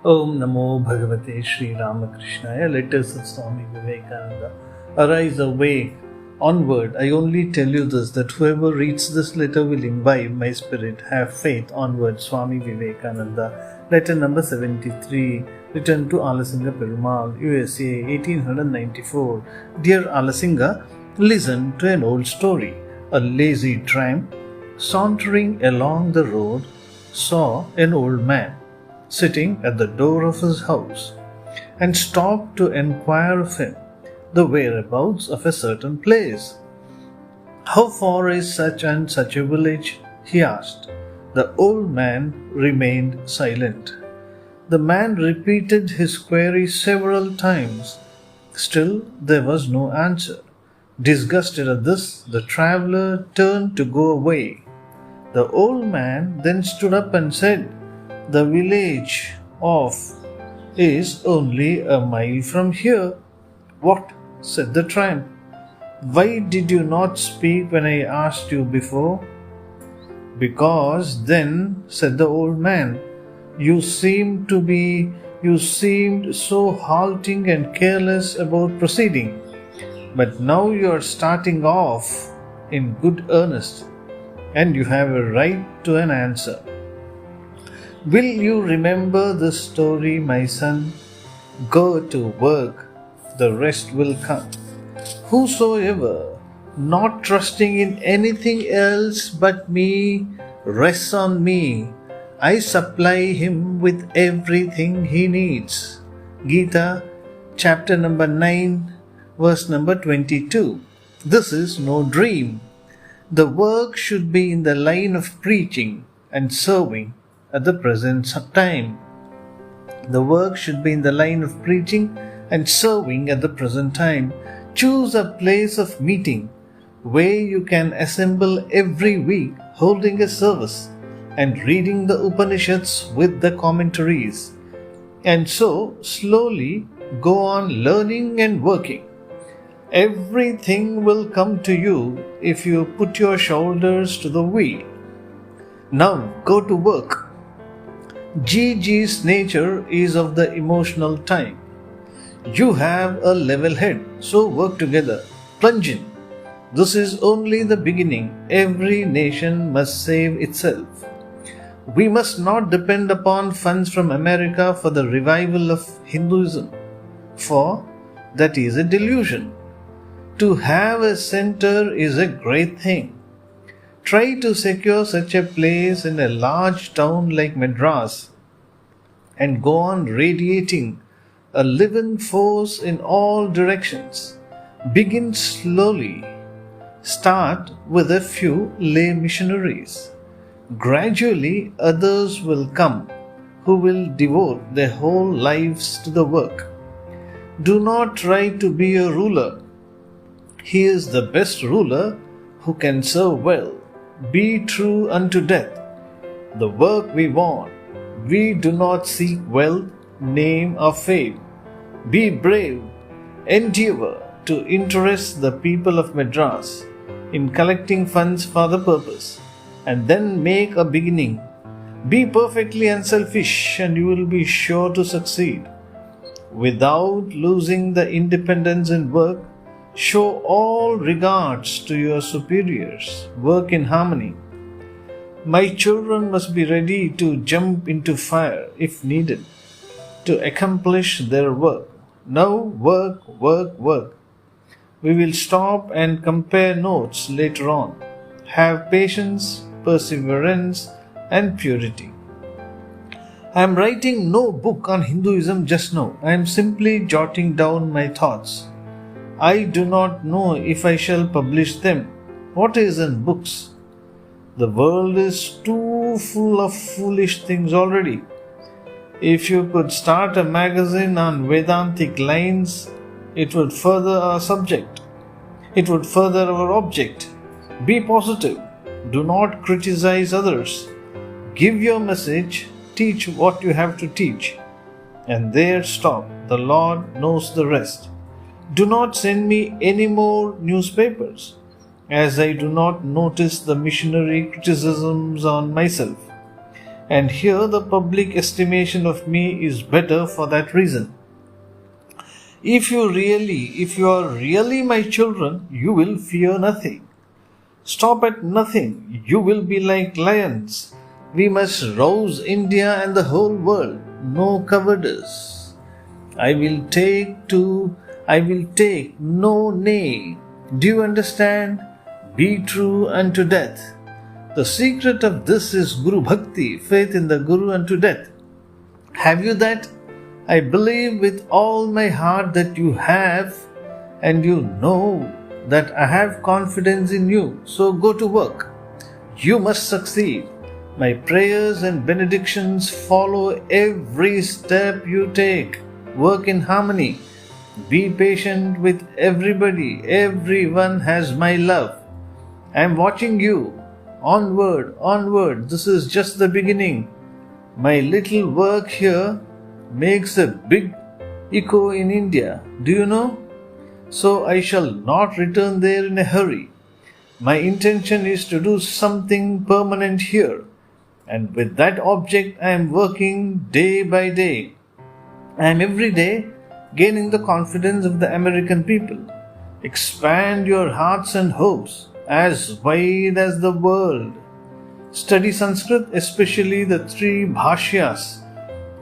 Om Namo Bhagavate Sri Ramakrishnaya. Letters of Swami Vivekananda. Arise, awake, onward. I only tell you this, that whoever reads this letter will imbibe my spirit. Have faith, onward. Swami Vivekananda. Letter number 73. Written to Alasinga Perumal, USA, 1894. Dear Alasinga, listen to an old story. A lazy tramp, sauntering along the road, saw an old man sitting at the door of his house, and stopped to enquire of him the whereabouts of a certain place. How far is such and such a village? He asked. The old man remained silent. The man repeated his query several times. Still there was no answer. Disgusted at this, the traveller turned to go away. The old man then stood up and said, "The village of is only a mile from here." "What?" said the tramp. "Why did you not speak when I asked you before?" "Because then," said the old man, you seemed so halting and careless about proceeding. But now you are starting off in good earnest, and you have a right to an answer. Will you remember this story, my son? Go to work, the rest will come. Whosoever, not trusting in anything else but me, rests on me, I supply him with everything he needs. Gita, chapter number 9, verse number 22. This is no dream. The work should be in the line of preaching and serving at the present time. The work should be in the line of preaching and serving at the present time. Choose a place of meeting where you can assemble every week, holding a service and reading the Upanishads with the commentaries. And so slowly go on learning and working. Everything will come to you if you put your shoulders to the wheel. Now go to work. Gigi's nature is of the emotional type. You have a level head, so work together. Plunge in. This is only the beginning. Every nation must save itself. We must not depend upon funds from America for the revival of Hinduism, for that is a delusion. To have a center is a great thing. Try to secure such a place in a large town like Madras and go on radiating a living force in all directions. Begin slowly. Start with a few lay missionaries. Gradually others will come who will devote their whole lives to the work. Do not try to be a ruler. He is the best ruler who can serve well. Be true unto death. The work we want. We do not seek wealth, name, or fame. Be brave. Endeavor to interest the people of Madras in collecting funds for the purpose, and then make a beginning. Be perfectly unselfish, and you will be sure to succeed. Without losing the independence in work, show all regards to your superiors. Work in harmony. My children must be ready to jump into fire if needed to accomplish their work. Now work, work, work. We will stop and compare notes later on. Have patience, perseverance, and purity. I am writing no book on Hinduism just now. I am simply jotting down my thoughts. I do not know if I shall publish them. What is in books? The world is too full of foolish things already. If you could start a magazine on Vedantic lines, it would further our subject. It would further our object. Be positive. Do not criticize others. Give your message. Teach what you have to teach. And there stop. The Lord knows the rest. Do not send me any more newspapers, as I do not notice the missionary criticisms on myself. and here the public estimation of me is better for that reason. If you are really my children, you will fear nothing. Stop at nothing. You will be like lions. We must rouse India and the whole world. No cowardice. I will take, no nay. Do you understand? Be true unto death. The secret of this is Guru Bhakti, faith in the Guru unto death. Have you that? I believe with all my heart that you have, and you know that I have confidence in you. So go to work. You must succeed. My prayers and benedictions follow every step you take. Work in harmony. Be patient with everybody. Everyone has my love. I am watching you. Onward, onward. This is just the beginning. My little work here makes a big echo in India. Do you know? So I shall not return there in a hurry. My intention is to do something permanent here. And with that object I am working day by day. I am every day gaining the confidence of the American people. Expand your hearts and hopes as wide as the world. Study Sanskrit, especially the 3 Bhashyas,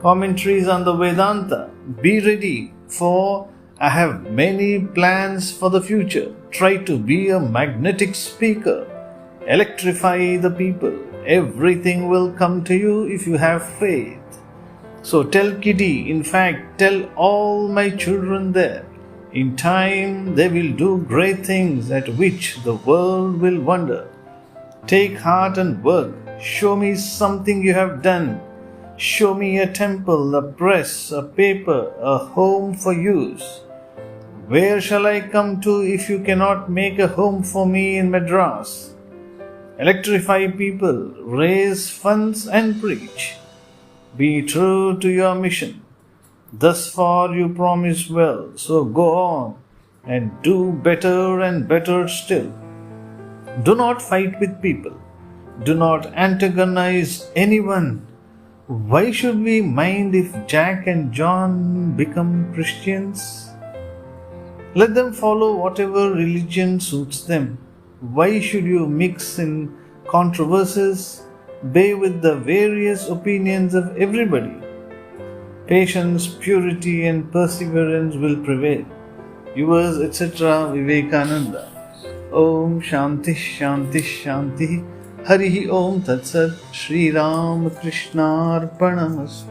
commentaries on the Vedanta. Be ready, for I have many plans for the future. Try to be a magnetic speaker. Electrify the people. Everything will come to you if you have faith. So tell Kitty, in fact, tell all my children there. In time they will do great things at which the world will wonder. Take heart and work. Show me something you have done. Show me a temple, a press, a paper, a home for use. Where shall I come to if you cannot make a home for me in Madras? Electrify people, raise funds and preach. Be true to your mission. Thus far you promise well, so go on and do better and better still. Do not fight with people. Do not antagonize anyone. Why should we mind if Jack and John become Christians? Let them follow whatever religion suits them. Why should you mix in controversies? Bear with the various opinions of everybody. Patience, purity and perseverance will prevail. Yours, etc. Vivekananda. Om Shanti Shanti Shanti. Harihi Om Tat Sat. Shri Ram Krishna Arpanamastu.